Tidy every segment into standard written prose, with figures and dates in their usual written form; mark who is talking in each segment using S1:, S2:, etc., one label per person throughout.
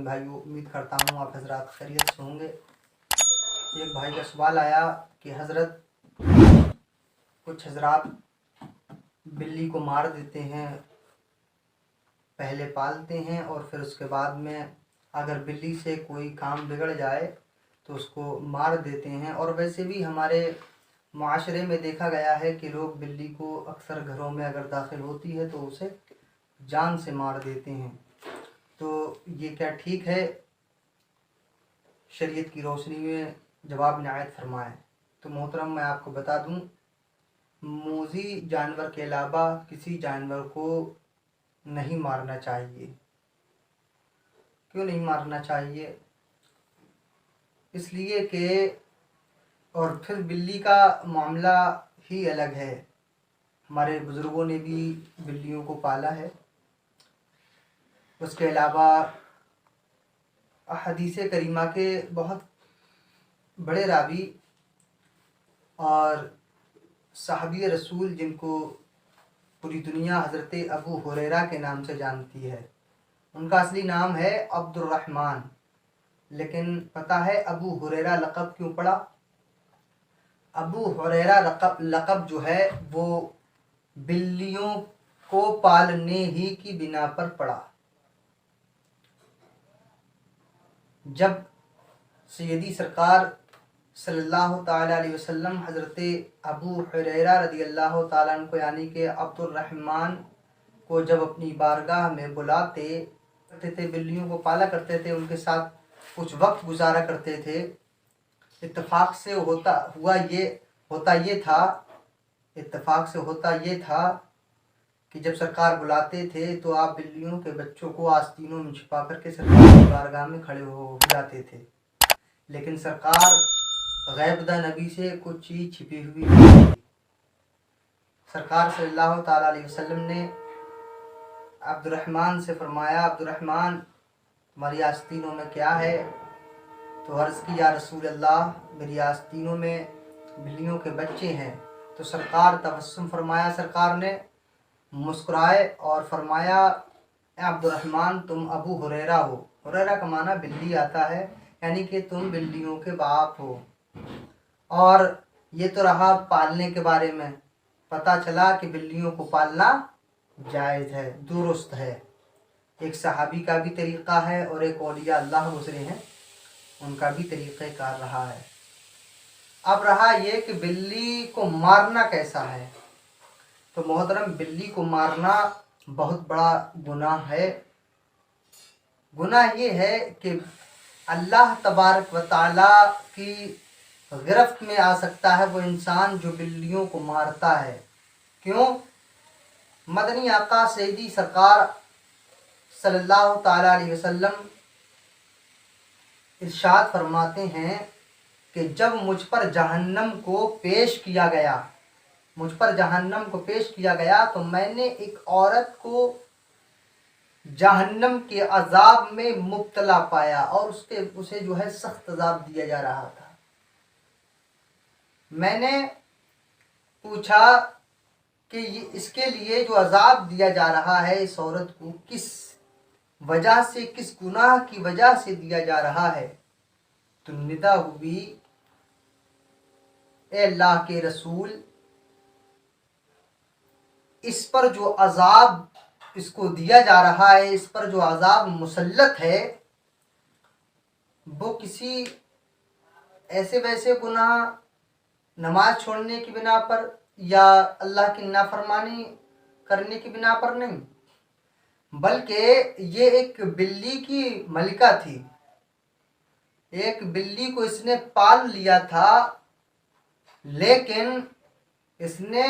S1: اسلامی بھائیوں، امید کرتا ہوں آپ حضرات خیریت سے ہوں گے۔ ایک بھائی کا سوال آیا کہ حضرت کچھ حضرات بلی کو مار دیتے ہیں، پہلے پالتے ہیں اور پھر اس کے بعد میں اگر بلی سے کوئی کام بگڑ جائے تو اس کو مار دیتے ہیں، اور ویسے بھی ہمارے معاشرے میں دیکھا گیا ہے کہ لوگ بلی کو اکثر گھروں میں اگر داخل ہوتی ہے تو اسے جان سے مار دیتے ہیں۔ تو یہ کیا ٹھیک ہے؟ شریعت کی روشنی میں جواب نہایت فرمائیں۔ تو محترم، میں آپ کو بتا دوں، موذی جانور کے علاوہ کسی جانور کو نہیں مارنا چاہیے۔ کیوں نہیں مارنا چاہیے؟ اس لیے کہ اور پھر بلی کا معاملہ ہی الگ ہے۔ ہمارے بزرگوں نے بھی بلیوں کو پالا ہے۔ اس کے علاوہ حدیث کریمہ کے بہت بڑے راوی اور صحابی رسول جن کو پوری دنیا حضرت ابو ہریرہ کے نام سے جانتی ہے، ان کا اصلی نام ہے عبد الرحمن، لیکن پتہ ہے ابو ہریرہ لقب کیوں پڑا؟ ابو ہریرہ لقب جو ہے وہ بلیوں کو پالنے ہی کی بنا پر پڑا۔ جب سیدی سرکار صلی اللہ تعالیٰ علیہ وسلم حضرت ابو ہریرہ رضی اللہ تعالیٰ عنہ کو یعنی کہ عبد الرحمن کو جب اپنی بارگاہ میں بلاتے تھے، بلیوں کو پالا کرتے تھے، ان کے ساتھ کچھ وقت گزارا کرتے تھے، اتفاق سے ہوتا یہ تھا کہ جب سرکار بلاتے تھے تو آپ بلیوں کے بچوں کو آستینوں میں چھپا کر کے سرکار کی بارگاہ میں کھڑے ہو جاتے تھے، لیکن سرکار غیب داں نبی سے کچھ چیز چھپی ہوئی نہیں تھی۔ سرکار صلی اللہ تعالیٰ علیہ وسلم نے عبد الرحمن سے فرمایا، عبد الرحمن تمہاری آستینوں میں کیا ہے؟ تو عرض کی، یا رسول اللہ میری آستینوں میں بلیوں کے بچے ہیں۔ تو سرکار تبسم فرمایا، سرکار نے مسکرائے اور فرمایا، اے عبد الرحمن تم ابو ہریرہ ہو۔ ہریرہ کا معنی بلی آتا ہے، یعنی کہ تم بلیوں کے باپ ہو۔ اور یہ تو رہا پالنے کے بارے میں، پتہ چلا کہ بلیوں کو پالنا جائز ہے، درست ہے۔ ایک صحابی کا بھی طریقہ ہے اور ایک اولیاء اللہ گزرے ہیں، ان کا بھی طریقہ کار رہا ہے۔ اب رہا یہ کہ بلی کو مارنا کیسا ہے؟ تو محترم، بلی کو مارنا بہت بڑا گناہ ہے۔ گناہ یہ ہے کہ اللہ تبارک و تعالیٰ کی گرفت میں آ سکتا ہے وہ انسان جو بلیوں کو مارتا ہے۔ کیوں؟ مدنی آقا سیدی سرکار صلی اللہ تعالیٰ علیہ وسلم ارشاد فرماتے ہیں کہ جب مجھ پر جہنم کو پیش کیا گیا تو میں نے ایک عورت کو جہنم کے عذاب میں مبتلا پایا اور اسے جو ہے سخت عذاب دیا جا رہا تھا۔ میں نے پوچھا کہ اس کے لیے جو عذاب دیا جا رہا ہے اس عورت کو کس وجہ سے، کس گناہ کی وجہ سے دیا جا رہا ہے؟ تو ندا ہوئی، اے اللہ کے رسول، اس پر جو عذاب اس کو دیا جا رہا ہے، اس پر جو عذاب مسلط ہے، وہ کسی ایسے ویسے گناہ، نماز چھوڑنے کی بنا پر یا اللہ کی نافرمانی کرنے کی بنا پر نہیں، بلکہ یہ ایک بلی کی ملکہ تھی، ایک بلی کو اس نے پال لیا تھا، لیکن اس نے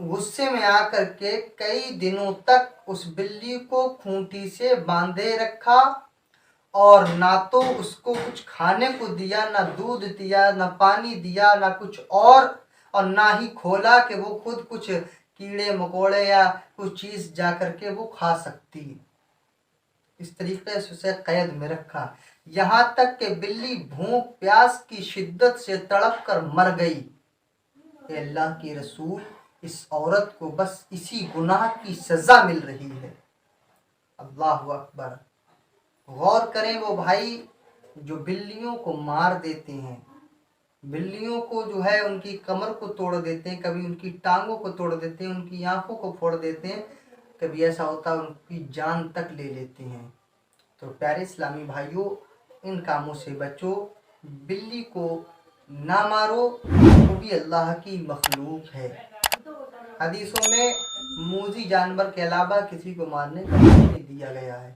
S1: غصے میں آ کر کے کئی دنوں تک اس بلی کو کھونٹی سے باندھے رکھا اور نہ تو اس کو کچھ کھانے کو دیا، نہ دودھ دیا، نہ پانی دیا، نہ کچھ اور نہ ہی کھولا کہ وہ خود کچھ کیڑے مکوڑے یا کچھ چیز جا کر کے وہ کھا سکتی۔ اس طریقے سے اسے قید میں رکھا، یہاں تک کہ بلی بھوک پیاس کی شدت سے تڑپ کر مر گئی۔ اے اللہ کی رسول، اس عورت کو بس اسی گناہ کی سزا مل رہی ہے۔ اللہ اکبر۔ غور کریں وہ بھائی جو بلیوں کو مار دیتے ہیں، بلیوں کو جو ہے ان کی کمر کو توڑ دیتے ہیں، کبھی ان کی ٹانگوں کو توڑ دیتے ہیں، ان کی آنکھوں کو پھوڑ دیتے ہیں، کبھی ایسا ہوتا ہے ان کی جان تک لے لیتے ہیں۔ تو پیارے اسلامی بھائیوں، ان کاموں سے بچو، بلی کو نہ مارو، وہ بھی اللہ کی مخلوق ہے۔ حدیثوں میں موذی جانور کے علاوہ کسی کو مارنے کا حکم نہیں دیا گیا ہے۔